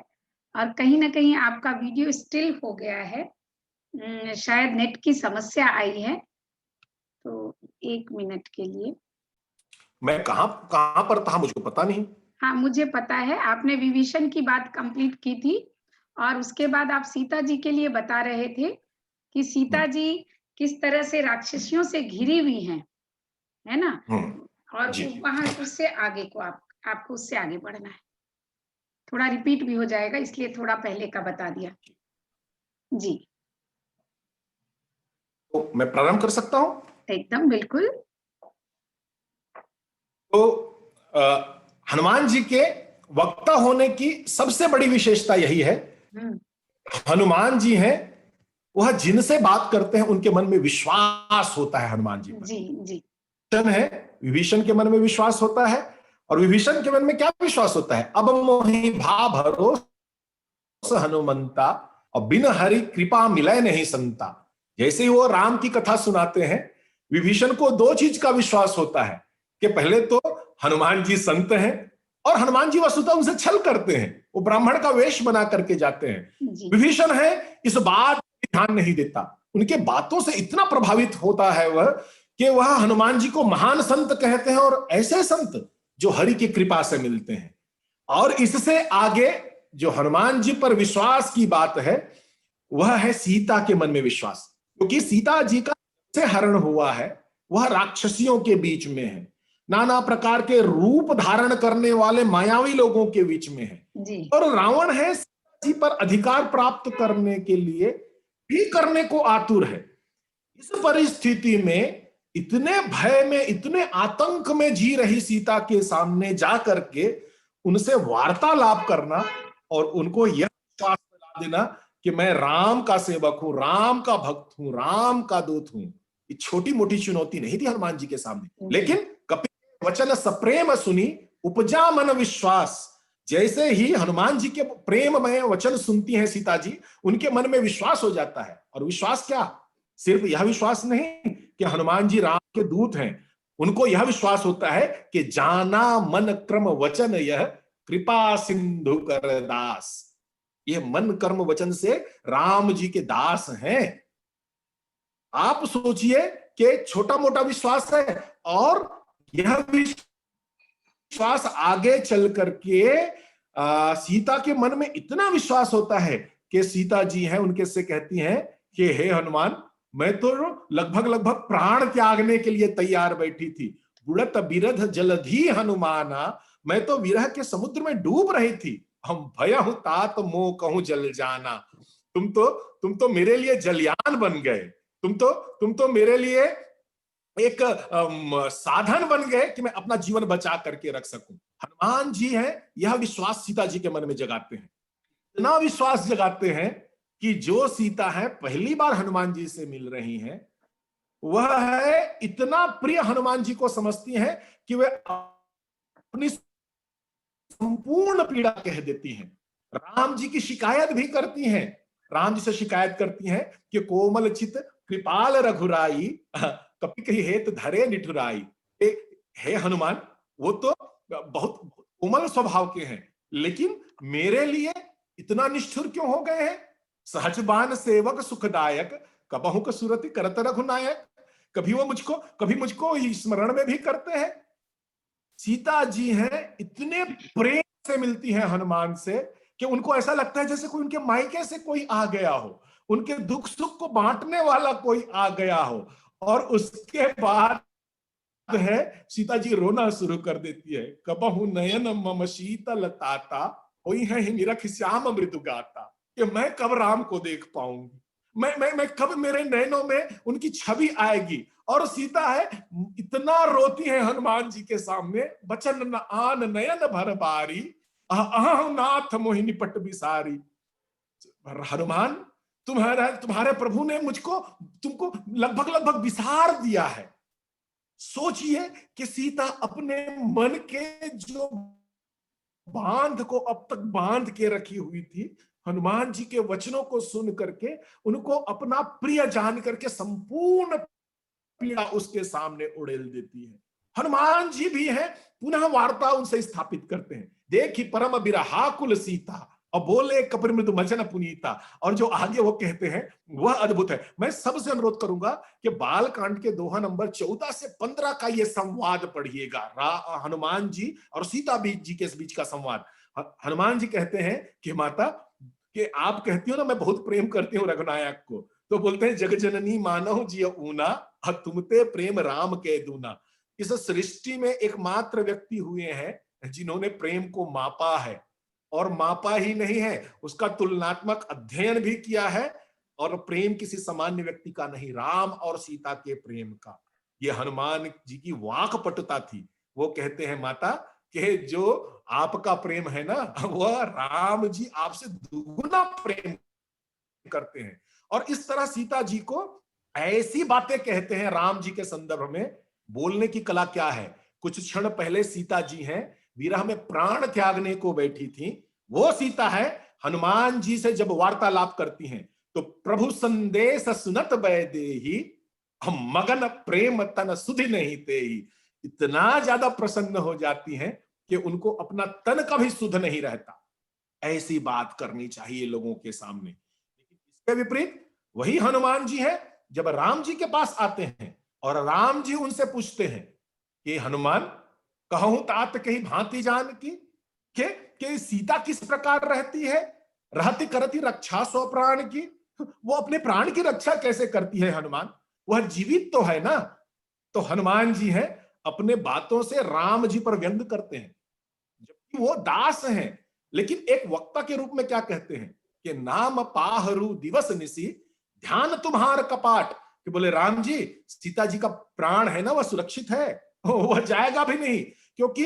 और कहीं न कहीं आपका वीडियो स्टिल हो गया है। शायद नेट की समस्या आई है, तो 1 मिनट के लिए। मैं कहां कहां पर था मुझको पता नहीं। हाँ, मुझे पता है, आपने विभीषण की बात कंप्लीट की थी और उसके बाद आप सीता जी के लिए बता रहे थे कि सीता जी किस तरह से राक्षसियों से घिरी हुई हैं, है ना? और जी वहाँ उससे आगे को आपको उससे आगे बढ़ना है। थोड़ा रिपीट भी हो जाएगा, इसलिए थोड़ा पहले का बता दिया। जी, तो मैं प्रारंभ कर सकता हूं। एकदम बिल्कुल। तो हनुमान जी के वक्ता होने की सबसे बड़ी विशेषता यही है, हुँ, हनुमान जी हैं, वह जिनसे बात करते हैं उनके मन में विश्वास होता है हनुमान जी पर। जी, जी। विभीषण है, विभीषण के मन में विश्वास होता है, और विभीषण के मन में क्या विश्वास होता है, अब मोहि भा भरोस हनुमंता, और बिन हरि कृपा मिले नहीं संता। जैसे ही वो राम की कथा सुनाते हैं, विभीषण को दो चीज का विश्वास होता है कि पहले तो हनुमान जी संत हैं, और हनुमान जी वस्तुतः उनसे छल करते हैं, वो ब्राह्मण का वेश बना करके जाते हैं। जी, विभीषण है इस बात पर ध्यान नहीं देता, उनके बातों से इतना प्रभावित होता है वह कि वह हनुमान जी को महान संत कहते हैं, और ऐसे संत जो हरि की कृपा से मिलते हैं। और इससे आगे जो हनुमान जी पर विश्वास की बात है, वह है सीता के मन में विश्वास, क्योंकि सीता जी का से हरण हुआ है, वह राक्षसियों के बीच में है, नाना प्रकार के रूप धारण करने वाले मायावी लोगों के बीच में है, जी, और रावण है सीता जी पर अधिकार प्राप्त करने के लिए भी करने को आतुर है। इस परिस्थिति में, इतने भय में, इतने आतंक में जी रही सीता के सामने जा करके उनसे वार्तालाप करना, और उनको यह विश्वास दिला देना कि मैं राम का सेवक हूं, राम का भक्त हूं, राम का दूत हूं, ये छोटी मोटी चुनौती नहीं थी हनुमान जी के सामने। जी। लेकिन कपिल वचन सप्रेम सुनी, उपजा मन विश्वास। जैसे ही हनुमान जी के प्रेम में वचन सुनती हैं सीता जी, उनके मन में विश्वास हो जाता है। और विश्वास क्या, सिर्फ यह विश्वास नहीं कि हनुमान जी राम के दूत हैं, उनको यह विश्वास होता है कि जाना मन क्रम वचन यह कृपा सिंधु कर दास। ये मन कर्म वचन से राम जी के दास हैं। आप सोचिए कि छोटा मोटा विश्वास है, और यह विश्वास आगे चल करके सीता के मन में इतना विश्वास होता है कि सीता जी हैं उनके से कहती हैं कि हे हनुमान, मैं तो लगभग लगभग प्राण त्यागने के लिए तैयार बैठी थी। बुड़त बिरध जलधि हनुमाना, मैं तो विरह के समुद्र में डूब रही थी। हम भयहु तात मोह कहूं जल जाना, तुम तो तुम तो मेरे लिए जलयान बन गए। तुम तो मेरे लिए एक साधन बन गए कि मैं अपना जीवन बचा करके रख सकूं। हनुमान जी है, यह विश्वास सीता जी के मन में जगाते हैं, इतना विश्वास जगाते हैं कि जो सीता है पहली बार हनुमान जी से मिल रही हैं, वह है इतना प्रिय हनुमान जी को समझती हैं कि वे अपनी संपूर्ण पीड़ा कह देती हैं। राम जी की शिकायत भी करती हैं, राम जी से शिकायत करती हैं कि कोमल चित कृपाल रघुराई, कपि कही हेत धरे निठुराई। हे हनुमान, वो तो बहुत कोमल स्वभाव के हैं, लेकिन मेरे लिए इतना निष्ठुर क्यों हो गए हैं? सहजबान सेवक सुखदायक, कबहु क सुरति करत रघुनायक। कभी मुझको स्मरण में भी करते हैं। सीता जी हैं, इतने प्रेम से मिलती हैं हनुमान से कि उनको ऐसा लगता है जैसे कोई उनके मायके से कोई आ गया हो, उनके दुख सुख को बांटने वाला कोई आ गया हो। और उसके बाद है सीता जी रोना शुरू कर देती है। कबहु नयन मम शीतल ताता, होई है निरख श्याम मृदु गाता, कि मैं कब राम को देख पाऊंगी, मैं कब मेरे नयनों में उनकी छवि आएगी। और सीता है इतना रोती है हनुमान जी के सामने, बचन न आन नयन भर बारी, अहं नाथ मोहि निपट बिसारी। हनुमान, तुम्हारे प्रभु ने तुमको लगभग लगभग विसार दिया है। सोचिए कि सीता अपने मन के जो बांध को अब तक बांध के रखी हुई थी, हनुमान जी के वचनों को सुन करके उनको अपना प्रिय जान करके संपूर्ण पीड़ा उसके सामने उड़ेल देती है। हनुमान जी भी है, पुनः वार्ता उनसे स्थापित करते हैं। देखी परम बिरहाकुल सीता, और बोले कपिल मृदु मचन पुनीता। और जो आगे वो कहते हैं वह अद्भुत है। मैं सबसे अनुरोध करूंगा कि बाल कांड के दोहा नंबर 14 से 15 का ये संवाद पढ़िएगा, हनुमान जी और सीता जी के बीच का संवाद। हनुमान जी कहते हैं कि माता, कि आप कहती हो ना मैं बहुत प्रेम करती हूँ रघुनायक को, तो बोलते हैं जग जननी मानहु जिय ऊना, तुमते प्रेम राम के दूना। इस सृष्टि में एकमात्र व्यक्ति हुए हैं जिन्होंने प्रेम को मापा है, और मापा ही नहीं है, उसका तुलनात्मक अध्ययन भी किया है। और प्रेम किसी सामान्य व्यक्ति का नहीं, राम और सीता के प्रेम का। ये हनुमान जी की वाक्पटुता थी। वो कहते हैं माता कि जो आपका प्रेम है ना, वह राम जी आपसे दुगुना प्रेम करते हैं। और इस तरह सीता जी को ऐसी बातें कहते हैं राम जी के संदर्भ में। बोलने की कला क्या है? कुछ क्षण पहले सीता जी हैं, विरह में प्राण त्यागने को बैठी थी, वो सीता है हनुमान जी से जब वार्तालाप करती हैं तो प्रभु संदेश सुनत बैदेही, हम मगन प्रेम तन सुधि नहीं तेही। इतना ज्यादा प्रसन्न हो जाती हैं कि उनको अपना तन का भी सुध नहीं रहता। ऐसी बात करनी चाहिए लोगों के सामने। लेकिन इसके विपरीत वही हनुमान जी है, जब राम जी के पास आते हैं और राम जी उनसे पूछते हैं कि हनुमान, कहूं तात कही भांति जान की, कि सीता किस प्रकार रहती है, रहती करती रक्षा सौ प्राण की। वो अपने प्राण की रक्षा कैसे करती है हनुमान, वह जीवित तो है ना। तो हनुमान जी हैं, अपने बातों से राम जी पर व्यंग करते हैं, जबकि वो दास हैं। लेकिन एक वक्ता के रूप में क्या कहते हैं कि नाम पाहरू दिवस निसी, ध्यान तुम्हार कपाट। कि बोले राम जी, सीता जी का प्राण है ना, वह सुरक्षित है, वह जाएगा भी नहीं, क्योंकि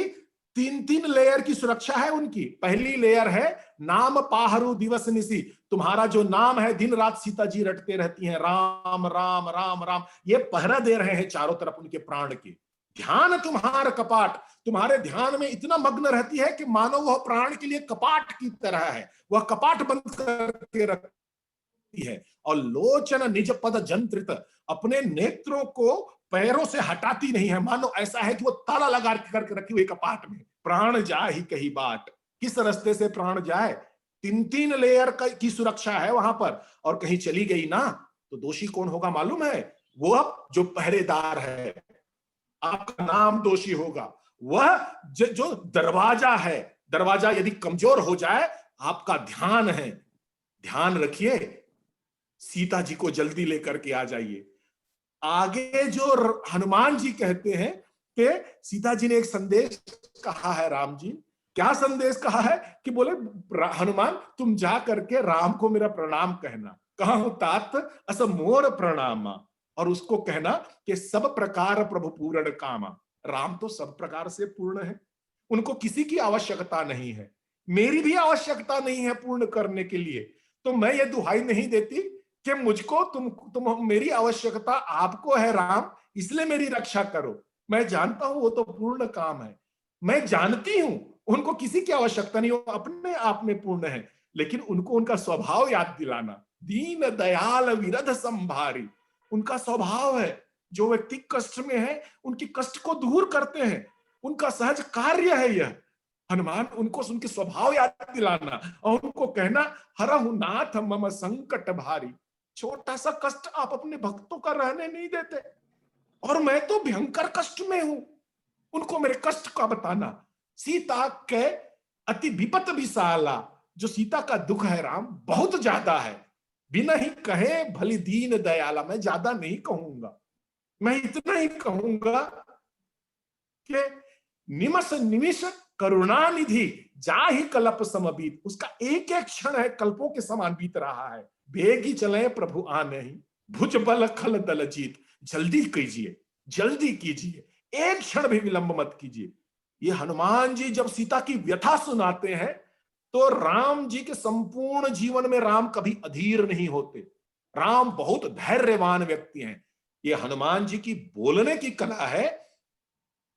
3 लेयर की सुरक्षा है उनकी। पहली लेयर है नाम पाहरू दिवस निसी, तुम्हारा जो नाम है दिन रात सीता जी रटते रहती हैं, राम राम राम राम, ये पहरा दे रहे हैं चारों तरफ उनके प्राण के। ध्यान तुम्हार कपाट, तुम्हारे ध्यान में इतना मग्न रहती है कि मानो वह प्राण के लिए कपाट की तरह है, वह कपाट बंद करके रखती है। और लोचन निज पद जंत्रित, अपने नेत्रों को पैरों से हटाती नहीं है, मानो ऐसा है कि वो ताला लगा करके रखी हुई कपाट में। प्राण जाए ही कही बाट, किस रास्ते से प्राण जाए, 3 लेयर की सुरक्षा है वहां पर, और कहीं चली गई ना तो दोषी कौन होगा मालूम है? वो जो पहरेदार है, आपका नाम दोषी होगा। वह जो दरवाजा है, दरवाजा यदि कमजोर हो जाए, आपका ध्यान है, ध्यान रखिए, सीता जी को जल्दी लेकर के आ जाइए। आगे जो हनुमान जी कहते हैं कि सीता जी ने एक संदेश कहा है राम जी, क्या संदेश कहा है कि बोले हनुमान तुम जा करके राम को मेरा प्रणाम कहना, कहा हूं तात अस मोर प्रणामा, और उसको कहना कि सब प्रकार प्रभु पूर्ण कामा। राम तो सब प्रकार से पूर्ण है, उनको किसी की आवश्यकता नहीं है, मेरी भी आवश्यकता नहीं है पूर्ण करने के लिए। तो मैं ये दुहाई नहीं देती कि मुझको तुम मेरी आवश्यकता आपको है राम, इसलिए मेरी रक्षा करो। मैं जानता हूं वो तो पूर्ण काम है, मैं जानती हूं उनको किसी की आवश्यकता नहीं, वो अपने आप में पूर्ण है, लेकिन उनको उनका स्वभाव याद दिलाना। दीन दयाल विरध संभारी, उनका स्वभाव है। जो व्यक्ति कष्ट में है उनकी कष्ट को दूर करते हैं, उनका सहज कार्य है यह। हनुमान उनको उनके स्वभाव याद दिलाना और उनको कहना हरहु नाथ मम संकट भारी। छोटा सा कष्ट आप अपने भक्तों का रहने नहीं देते, और मैं तो भयंकर कष्ट में हूं, उनको मेरे कष्ट का बताना। सीता के अति विपत विशाला, जो सीता का दुख है राम बहुत ज्यादा है, बिना ही कहे भली दीन दयाला। मैं ज्यादा नहीं कहूंगा, मैं इतना ही कहूंगा कि निमस निमिष करुणानिधि जाहि कल्प समबीत। उसका एक एक क्षण है कल्पों के समान बीत रहा है। बेगी चले प्रभु आने ही, भुज बल खल दल जीत। जल्दी कीजिए, जल्दी कीजिए, एक क्षण भी विलंब मत कीजिए। ये हनुमान जी जब सीता की व्यथा सुनाते हैं तो राम जी के संपूर्ण जीवन में राम कभी अधीर नहीं होते, राम बहुत धैर्यवान व्यक्ति हैं। ये हनुमान जी की बोलने की कला है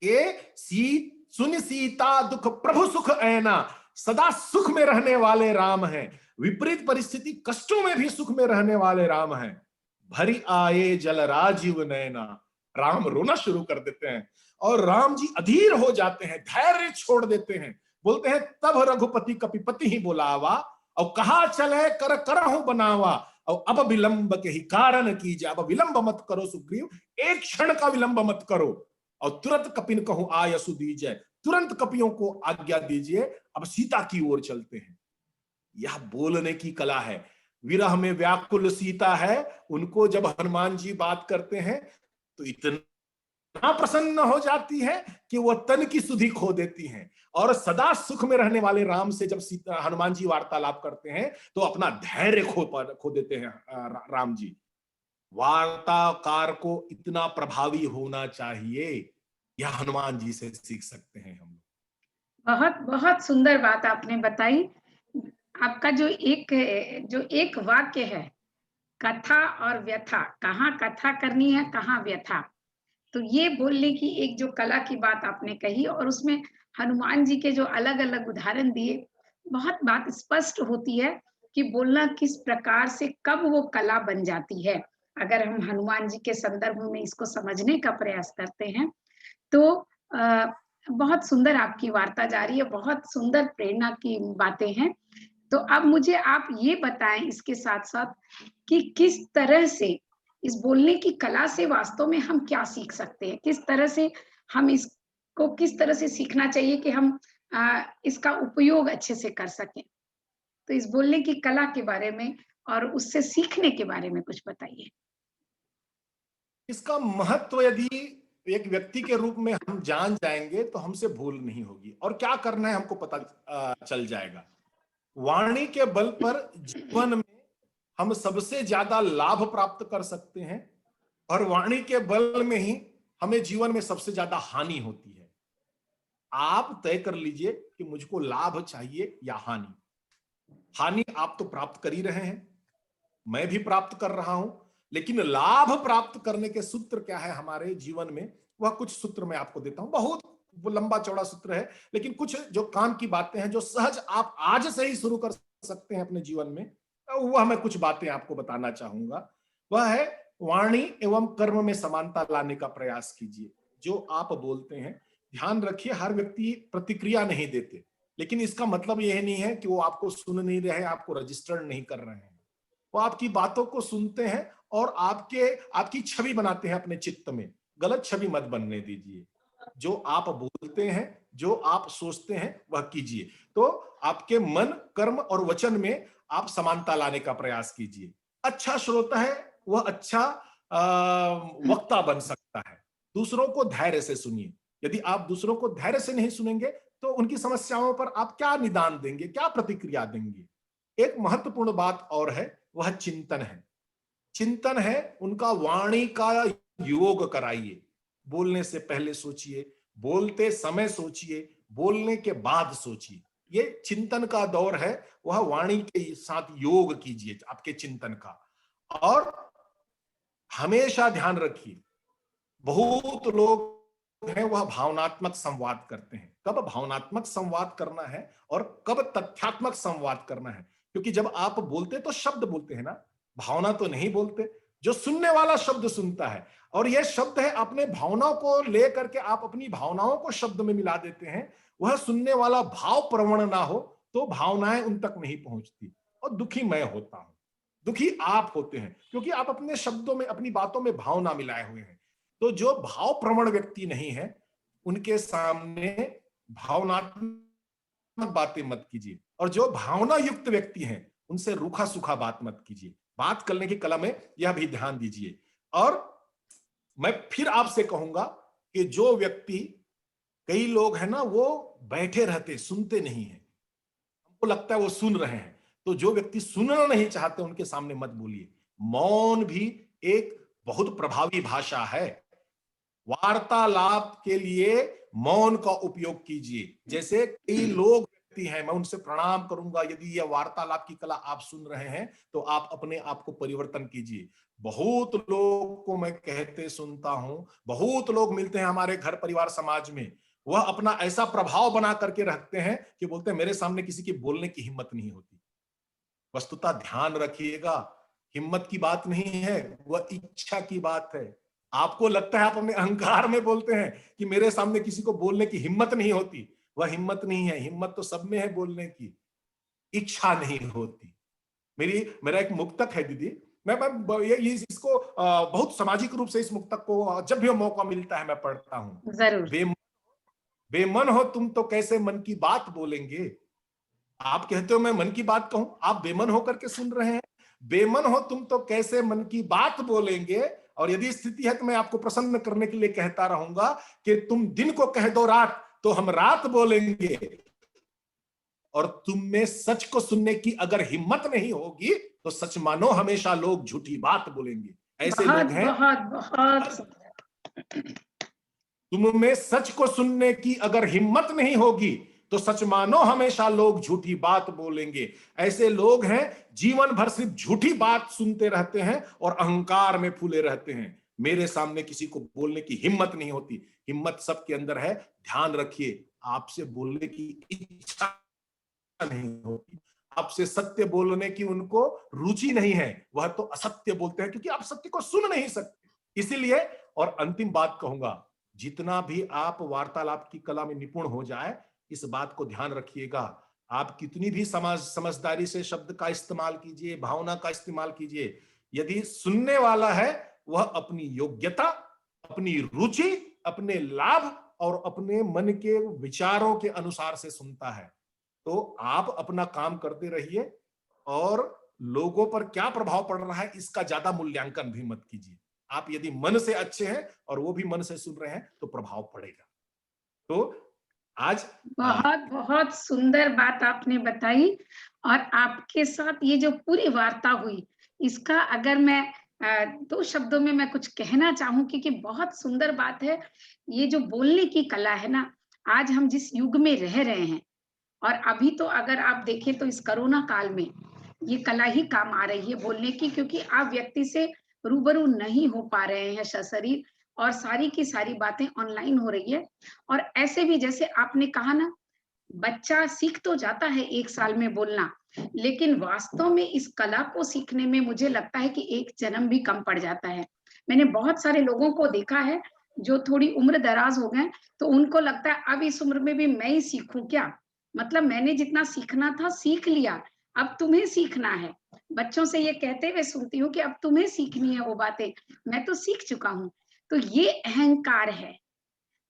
कि सुन सीता दुख प्रभु सुख ऐना, सदा सुख में रहने वाले राम हैं, विपरीत परिस्थिति कष्टों में भी सुख में रहने वाले राम हैं। भरी आए जल राजीव नैना, राम रोना शुरू कर देते हैं और राम जी अधीर हो जाते हैं, धैर्य छोड़ देते हैं, बोलते हैं तब रघुपति कपिपति ही बुलावा, और कहा चले कर करहु बनावा, और अब विलंब के ही कारण कीजिए। अब विलंब मत करो सुग्रीव, एक क्षण का विलंब मत करो, और तुरंत कपिन कहूं आयसु दीजिए, तुरंत कपियों को आज्ञा दीजिए, अब सीता की ओर चलते हैं। यह बोलने की कला है। विरह में व्याकुल सीता है, उनको जब हनुमान जी बात करते हैं तो इतना प्रसन्न हो जाती है कि वह तन की सुधि खो देती हैं, और सदा सुख में रहने वाले राम से जब सीता हनुमान जी वार्तालाप करते हैं तो अपना धैर्य खो देते हैं राम जी। वार्ताकार को इतना प्रभावी होना चाहिए, यह हनुमान जी से सीख सकते हैं हम। बहुत बहुत सुंदर बात आपने बताई। आपका जो एक वाक्य है, कथा और व्यथा, कहाँ कथा करनी है कहाँ व्यथा, तो ये बोलने की एक जो कला की बात आपने कही और उसमें हनुमान जी के जो अलग अलग उदाहरण दिए, बहुत बात स्पष्ट होती है कि बोलना किस प्रकार से कब वो कला बन जाती है। अगर हम हनुमान जी के संदर्भ में इसको समझने का प्रयास करते हैं तो बहुत सुंदर आपकी वार्ता जा रही है, बहुत सुंदर प्रेरणा की बातें हैं। तो अब मुझे आप ये बताएं इसके साथ-साथ कि किस तरह से इस बोलने की कला से वास्तव में हम क्या सीख सकते हैं? किस तरह से हम इसको किस तरह से सीखना चाहिए कि हम इसका उपयोग अच्छे से कर सकें? तो इस बोलने की कला के बारे में और उससे सीखने के बारे में कुछ बताइए। इसका महत्व यदि एक व्यक्ति के रूप में हम जान जाएंगे तो हमसे भूल नहीं होगी, और क्या करना है हमको पता चल जाएगा। वाणी के बल पर जीवन में हम सबसे ज्यादा लाभ प्राप्त कर सकते हैं, और वाणी के बल में ही हमें जीवन में सबसे ज्यादा हानि होती है। आप तय कर लीजिए कि मुझको लाभ चाहिए या हानि। हानि आप तो प्राप्त कर ही रहे हैं, मैं भी प्राप्त कर रहा हूं, लेकिन लाभ प्राप्त करने के सूत्र क्या है हमारे जीवन में, वह कुछ सूत्र मैं आपको देता हूं। बहुत लंबा चौड़ा सूत्र है, लेकिन कुछ जो काम की बातें हैं जो सहज आप आज से ही शुरू कर सकते हैं अपने जीवन में, वह मैं कुछ बातें आपको बताना चाहूंगा। वह है वाणी एवं कर्म में समानता लाने का प्रयास कीजिए। जो आप बोलते हैं, ध्यान रखिए हर व्यक्ति प्रतिक्रिया नहीं देते, लेकिन इसका मतलब यह नहीं है कि वो आपको सुन नहीं रहे हैं, आपको रजिस्टर्ड नहीं कर रहे हैं। वो आपकी बातों को सुनते हैं और आपकी छवि बनाते हैं अपने चित्त में। गलत छवि मत बनने दीजिए। जो आप बोलते हैं, जो आप सोचते हैं, वह कीजिए। तो आपके मन, कर्म और वचन में आप समानता लाने का प्रयास कीजिए। अच्छा श्रोता है, वह अच्छा वक्ता बन सकता है। दूसरों को धैर्य से सुनिए। यदि आप दूसरों को धैर्य से नहीं सुनेंगे तो उनकी समस्याओं पर आप क्या निदान देंगे, क्या प्रतिक्रिया देंगे? एक महत्वपूर्ण बात और है, वह चिंतन है। चिंतन है, उनका वाणी का योग कराइए। बोलने से पहले सोचिए, बोलते समय सोचिए, बोलने के बाद सोचिए। ये चिंतन का दौर है, वह वाणी के साथ योग कीजिए आपके चिंतन का। और हमेशा ध्यान रखिए, बहुत लोग हैं वह भावनात्मक संवाद करते हैं। कब भावनात्मक संवाद करना है और कब तथ्यात्मक संवाद करना है, क्योंकि जब आप बोलते तो शब्द बोलते हैं ना, भावना तो नहीं बोलते। जो सुनने वाला शब्द सुनता है, और यह शब्द है अपने भावनाओं को लेकर के आप अपनी भावनाओं को शब्द में मिला देते हैं, वह सुनने वाला भाव प्रवण ना हो तो भावनाएं उन तक नहीं पहुंचती, और दुखी मैं होता हूं, दुखी आप होते हैं, क्योंकि आप अपने शब्दों में, अपनी बातों में भावना मिलाए हुए हैं। तो जो भाव प्रवण व्यक्ति नहीं है, उनके सामने भावनात्मक बातें मत कीजिए, और जो भावना युक्त व्यक्ति हैं उनसे रूखा सूखा बात मत कीजिए। बात करने की कला में यह भी ध्यान दीजिए। और मैं फिर आपसे कहूंगा कि जो व्यक्ति, कई लोग हैं ना वो बैठे रहते, सुनते नहीं है, हमको लगता है वो सुन रहे हैं। तो जो व्यक्ति सुनना नहीं चाहते उनके सामने मत बोलिए। मौन भी एक बहुत प्रभावी भाषा है। वार्तालाप के लिए मौन का उपयोग कीजिए। जैसे कई लोग व्यक्ति हैं, मैं उनसे प्रणाम करूंगा, यदि यह वार्तालाप की कला आप सुन रहे हैं तो आप अपने आप को परिवर्तन कीजिए। बहुत लोग को मैं कहते सुनता हूं, बहुत लोग मिलते हैं हमारे घर परिवार समाज में, वह अपना ऐसा प्रभाव बना करके रखते हैं कि बोलते हैं मेरे सामने किसी की बोलने की हिम्मत नहीं होती। वस्तुतः ध्यान रखिएगा, हिम्मत की बात नहीं है, वह इच्छा की बात है। आपको लगता है आप अपने अहंकार में बोलते हैं कि मेरे सामने किसी को बोलने की हिम्मत नहीं होती, वह हिम्मत नहीं है। हिम्मत तो सब में है बोलने की, इच्छा नहीं होती। मेरा एक मुक्तक है दीदी, ये इसको बहुत सामाजिक रूप से इस मुक्तक को जब भी मौका मिलता है मैं पढ़ता हूं। जरूर। बे, बेमन हो तुम तो कैसे मन की बात बोलेंगे। आप कहते हो मैं मन की बात कहूं, आप बेमन होकर के सुन रहे हैं। बेमन हो तुम तो कैसे मन की बात बोलेंगे। और यदि स्थिति है तो मैं आपको प्रसन्न करने के लिए कहता रहूंगा कि तुम दिन को कह दो रात तो हम रात बोलेंगे। और तुम में सच को सुनने की अगर हिम्मत नहीं होगी तो सच मानो हमेशा लोग झूठी बात बोलेंगे। ऐसे बहुत लोग हैं। बहुत बहुत सुंदर। तुम में सच को सुनने की अगर हिम्मत नहीं होगी तो सच मानो हमेशा लोग झूठी बात बोलेंगे। ऐसे लोग हैं जीवन भर सिर्फ झूठी बात सुनते रहते हैं और अहंकार में फूले रहते हैं। मेरे सामने किसी को बोलने की हिम्मत नहीं होती। हिम्मत सबके अंदर है, ध्यान रखिए। आपसे बोलने की इच्छा नहीं होती, आपसे सत्य बोलने की उनको रुचि नहीं है, वह तो असत्य बोलते हैं क्योंकि आप सत्य को सुन नहीं सकते। इसीलिए, और अंतिम बात कहूंगा, जितना भी आप वार्तालाप की कला में निपुण हो जाए, इस बात को ध्यान रखिएगा, आप कितनी भी समझदारी से शब्द का इस्तेमाल कीजिए, भावना का इस्तेमाल कीजिए, यदि सुनने वाला है वह अपनी योग्यता, अपनी रुचि, अपने लाभ और अपने मन के विचारों के अनुसार से सुनता है, तो आप अपना काम करते रहिए। और लोगों पर क्या प्रभाव पड़ रहा है इसका ज्यादा मूल्यांकन भी मत कीजिए। आप यदि मन से अच्छे हैं और वो भी मन से सुन रहे हैं तो प्रभाव पड़ेगा। तो आज बहुत बहुत सुंदर बात आपने बताई। और आपके साथ ये जो पूरी वार्ता हुई, इसका अगर मैं 2 शब्दों में मैं कुछ कहना चाहूँ, क्योंकि बहुत सुंदर बात है। ये जो बोलने की कला है ना, आज हम जिस युग में रह रहे हैं, और अभी तो अगर आप देखें तो इस कोरोना काल में ये कला ही काम आ रही है बोलने की, क्योंकि आप व्यक्ति से रूबरू नहीं हो पा रहे हैं सशरीर, और सारी की सारी बातें ऑनलाइन हो रही है। और ऐसे भी जैसे आपने कहा ना, बच्चा सीख तो जाता है 1 साल में बोलना, लेकिन वास्तव में इस कला को सीखने में मुझे लगता है कि 1 जन्म भी कम पड़ जाता है। मैंने बहुत सारे लोगों को देखा है, जो थोड़ी उम्र दराज हो गए, तो उनको लगता है अब इस उम्र में भी मैं ही सीखूँ क्या? मतलब मैंने जितना सीखना था सीख लिया, अब तुम्हें सीखना है। बच्चों से ये कहते हुए सुनती हूँ कि अब तुम्हें सीखनी है वो बातें, मैं तो सीख चुका हूँ। तो ये अहंकार है।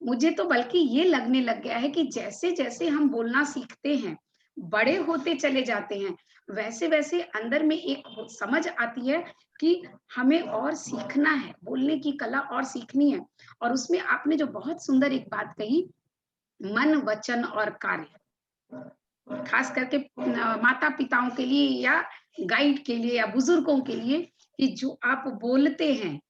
मुझे तो बल्कि ये लगने लग गया है कि जैसे-जैसे हम बोलना सीखते हैं, बड़े होते चले जाते हैं, वैसे-वैसे अंदर में एक समझ आती है कि हमें और सीखना है, बोलने की कला और सीखनी है। और उसमें आपने जो बहुत सुंदर एक बात कही, मन, वचन और कार्य, खास करके माता-पिताओं के लिए या गाइड के लिए या बुजुर्गों के लिए, कि जो आप बोलते हैं,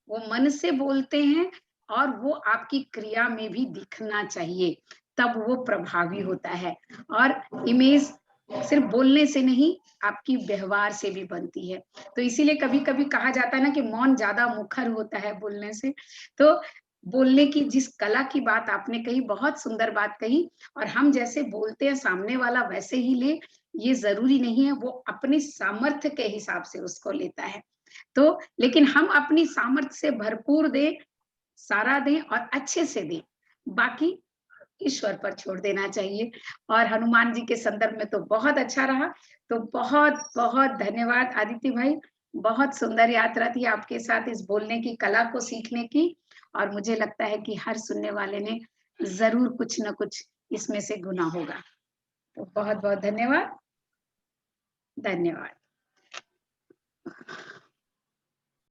वो मन से बोलते हैं और वो आपकी क्रिया में भी दिखना चाहिए, तब वो प्रभावी होता है। और इमेज सिर्फ बोलने से नहीं, आपकी व्यवहार से भी बनती है। तो इसीलिए कभी-कभी कहा जाता है ना कि मौन ज़्यादा मुखर होता है बोलने से। तो बोलने की जिस कला की बात आपने कही, बहुत सुंदर बात कही। और हम जैसे बोलते हैं सामने वाला वैसे ही ले, ये ज़रूरी नहीं है, वो अपनी सामर्थ्य के हिसाब से उसको लेता है। तो लेकिन हम अपनी सामर्थ्य से भरपूर दें, सारा दें और अच्छे से दें, बाकी ईश्वर पर छोड़ देना चाहिए। और हनुमान जी के संदर्भ में तो बहुत अच्छा रहा। तो बहुत-बहुत धन्यवाद आदित्य भाई, बहुत सुंदर यात्रा थी आपके साथ इस बोलने की कला को सीखने की। और मुझे लगता है कि हर सुनने वाले ने ज़रूर कुछ न कुछ इसमें से गुना होगा। तो बहुत-बहुत धन्यवाद। धन्यवाद।